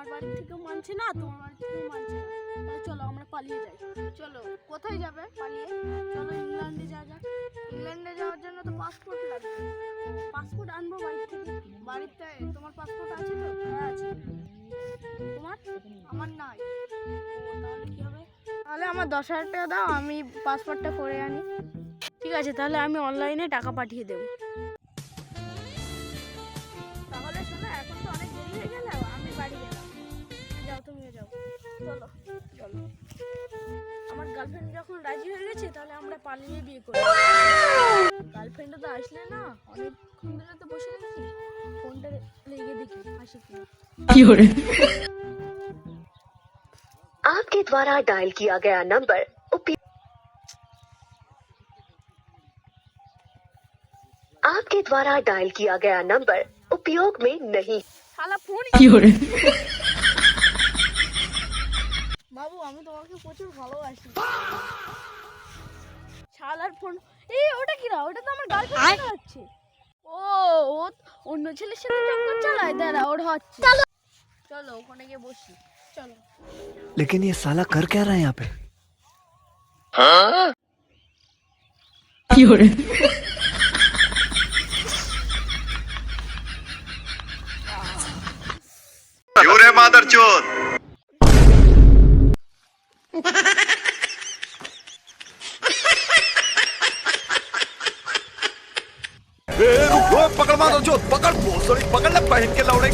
আমার বাড়ি থেকেও মানছে না, তোমার বাড়ি থেকেও মানছে না। তাহলে চলো আমরা পালিয়ে যাই। চলো, কোথায় যাবে পালিয়ে? চলো ইংল্যান্ডে যাওয়া যাক। ইংল্যান্ডে যাওয়ার জন্য তো পাসপোর্ট লাগবে। পাসপোর্ট আনবো বাড়ি থেকে। বাড়িতে তোমার পাসপোর্ট আছে তো? হ্যাঁ আছে। তোমার? আমার নাই। তাহলে কি হবে? তাহলে আমার 10,000 টাকা দাও, আমি পাসপোর্টটা করে আনি। ঠিক আছে, তাহলে আমি অনলাইনে টাকা পাঠিয়ে দেবো। তাহলে শোনো, এখন তো অনেক দেরি হয়ে গেল, আমি বাড়ি গেলাম। যাও, তুমিও যাও। চলো চলো। আমার গার্লফ্রেন্ড যখন রাজি হয়ে গেছে, তাহলে আমরা পালিয়ে বিয়ে করি। গার্লফ্রেন্ডও তো আসলে না, অনেকক্ষণ ধরে তো বসে গেছি। ফোনটা লেগে দেখি হাসি কি। आपके द्वारा डायल किया गया नंबर आपके द्वारा डायल किया गया नंबर उपयोग में नहीं। শালা ফোন। বাবু, আমি তোমাকে প্রচুর ভালোবাসি। শালার ফোন। এই ওটা কি না? ওটা তো আমার গার্লফ্রেন্ড হচ্ছে। ও ও অন্য ছেলের সাথে চক্কর চালায়। দাঁড়া, ওর হচ্ছে। চলো ওখানে গিয়ে বসি। চলো। लेकिन ये साला कर क्या रहा है यहाँ पे? क्यों रे मादरचोद? रुको, पकड़ मादरचोद, पकड़ भोसड़ी, पकड़ ले बहन के लौड़े।